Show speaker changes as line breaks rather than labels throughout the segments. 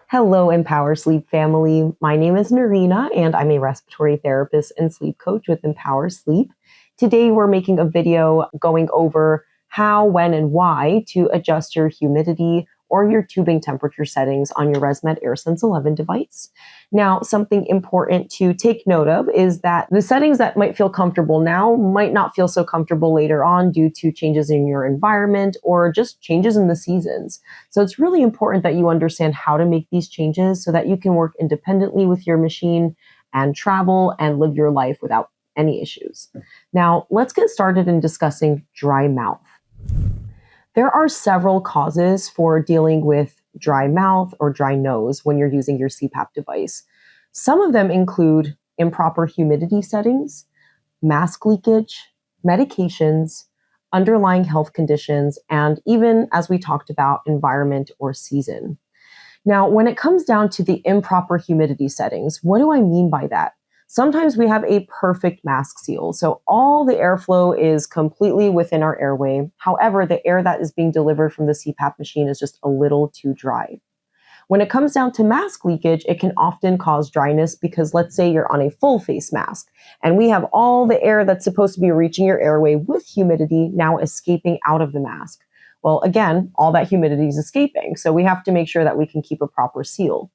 Hello, Empower Sleep family. My name is Narina, and I'm a respiratory therapist and sleep coach with Empower Sleep. Today, we're making a video going over how, when, and why to adjust your humidity or your tubing temperature settings on your ResMed AirSense 11 device. Now, something important to take note of is that the settings that might feel comfortable now might not feel so comfortable later on due to changes in your environment or just changes in the seasons. So it's really important that you understand how to make these changes so that you can work independently with your machine and travel and live your life without any issues. Now, let's get started in discussing dry mouth. There are several causes for dealing with dry mouth or dry nose when you're using your CPAP device. Some of them include improper humidity settings, mask leakage, medications, underlying health conditions, and even, as we talked about, environment or season. Now, when it comes down to the improper humidity settings, what do I mean by that? Sometimes we have a perfect mask seal, so all the airflow is completely within our airway. However, the air that is being delivered from the CPAP machine is just a little too dry. When it comes down to mask leakage, it can often cause dryness because let's say you're on a full face mask and we have all the air that's supposed to be reaching your airway with humidity now escaping out of the mask. Well, again, all that humidity is escaping, so we have to make sure that we can keep a proper seal.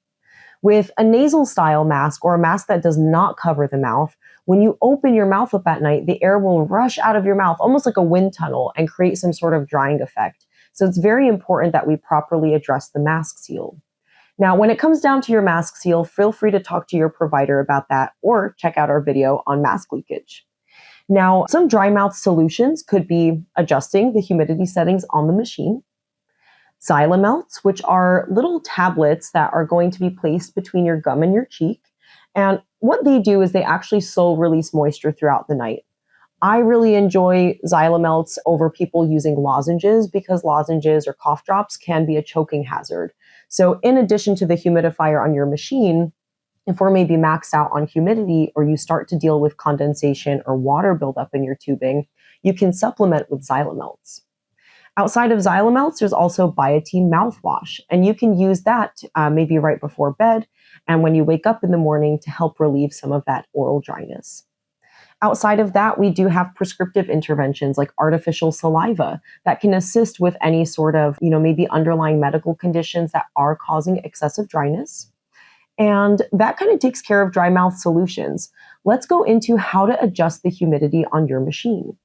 With a nasal style mask or a mask that does not cover the mouth, when you open your mouth up at night, the air will rush out of your mouth almost like a wind tunnel and create some sort of drying effect. So it's very important that we properly address the mask seal. Now, when it comes down to your mask seal, feel free to talk to your provider about that or check out our video on mask leakage. Now, some dry mouth solutions could be adjusting the humidity settings on the machine. Xylamelts, which are little tablets that are going to be placed between your gum and your cheek. And what they do is they actually slow release moisture throughout the night. I really enjoy Xylamelts over people using lozenges because lozenges or cough drops can be a choking hazard. So in addition to the humidifier on your machine, if we're maybe maxed out on humidity or you start to deal with condensation or water buildup in your tubing, you can supplement with Xylamelts. Outside of Xylamelts, there's also Biotin mouthwash, and you can use that maybe right before bed and when you wake up in the morning to help relieve some of that oral dryness. Outside of that, we do have prescriptive interventions like artificial saliva that can assist with any sort of, maybe underlying medical conditions that are causing excessive dryness. And that kind of takes care of dry mouth solutions. Let's go into how to adjust the humidity on your machine.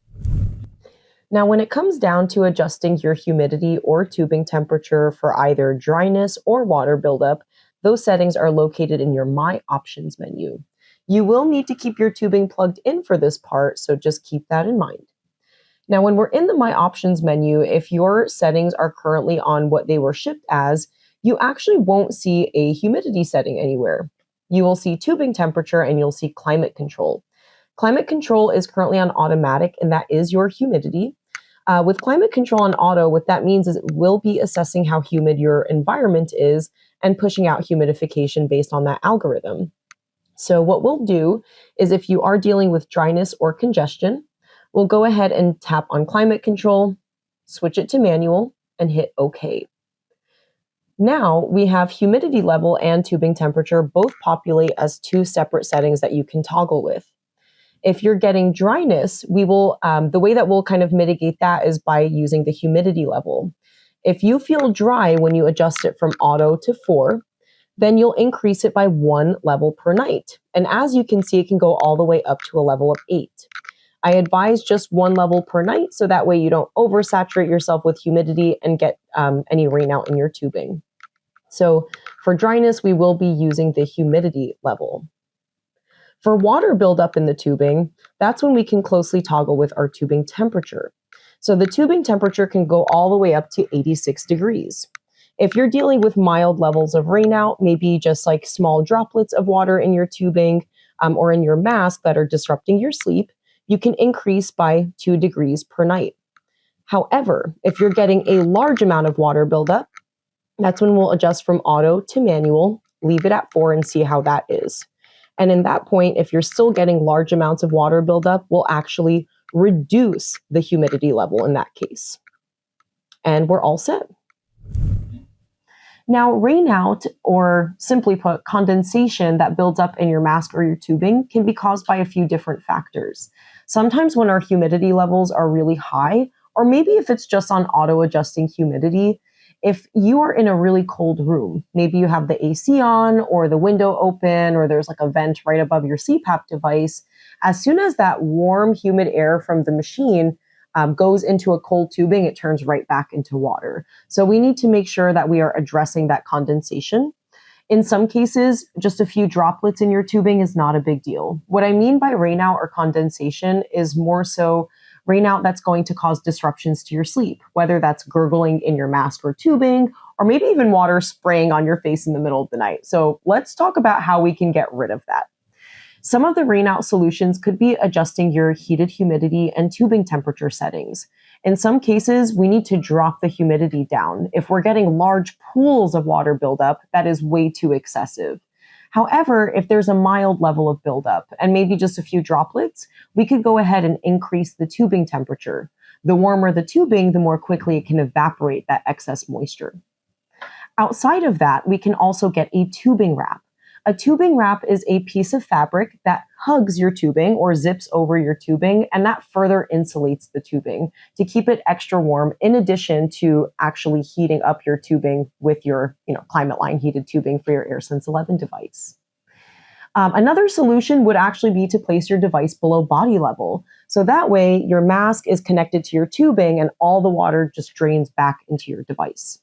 Now, when it comes down to adjusting your humidity or tubing temperature for either dryness or water buildup, those settings are located in your My Options menu. You will need to keep your tubing plugged in for this part, so just keep that in mind. Now, when we're in the My Options menu, if your settings are currently on what they were shipped as, you actually won't see a humidity setting anywhere. You will see tubing temperature and you'll see climate control. Climate control is currently on automatic, and that is your humidity. With climate control on auto, what that means is it will be assessing how humid your environment is and pushing out humidification based on that algorithm. So what we'll do is if you are dealing with dryness or congestion, we'll go ahead and tap on climate control, switch it to manual, and hit OK. Now we have humidity level and tubing temperature both populate as two separate settings that you can toggle with. If you're getting dryness, we will the way that we'll kind of mitigate that is by using the humidity level. If you feel dry when you adjust it from auto to 4, then you'll increase it by 1 level per night. And as you can see, it can go all the way up to a level of 8. I advise just 1 level per night so that way you don't oversaturate yourself with humidity and get any rainout in your tubing. So for dryness, we will be using the humidity level. For water buildup in the tubing, that's when we can closely toggle with our tubing temperature. So the tubing temperature can go all the way up to 86 degrees. If you're dealing with mild levels of rainout, maybe just like small droplets of water in your tubing or in your mask that are disrupting your sleep, you can increase by 2 degrees per night. However, if you're getting a large amount of water buildup, that's when we'll adjust from auto to manual, leave it at 4 and see how that is. And in that point, if you're still getting large amounts of water buildup, we'll actually reduce the humidity level in that case. And we're all set. Now, rainout, or simply put, condensation that builds up in your mask or your tubing, can be caused by a few different factors. Sometimes when our humidity levels are really high, or maybe if it's just on auto-adjusting humidity, if you are in a really cold room, maybe you have the AC on or the window open or there's like a vent right above your CPAP device, as soon as that warm, humid air from the machine goes into a cold tubing, it turns right back into water. So we need to make sure that we are addressing that condensation. In some cases, just a few droplets in your tubing is not a big deal. What I mean by rainout or condensation is more so rainout that's going to cause disruptions to your sleep, whether that's gurgling in your mask or tubing, or maybe even water spraying on your face in the middle of the night. So let's talk about how we can get rid of that. Some of the rainout solutions could be adjusting your heated humidity and tubing temperature settings. In some cases, we need to drop the humidity down. If we're getting large pools of water buildup, that is way too excessive. However, if there's a mild level of buildup and maybe just a few droplets, we could go ahead and increase the tubing temperature. The warmer the tubing, the more quickly it can evaporate that excess moisture. Outside of that, we can also get a tubing wrap. A tubing wrap is a piece of fabric that hugs your tubing or zips over your tubing, and that further insulates the tubing to keep it extra warm, in addition to actually heating up your tubing with your climate line heated tubing for your AirSense 11 device. Another solution would actually be to place your device below body level. So that way your mask is connected to your tubing and all the water just drains back into your device.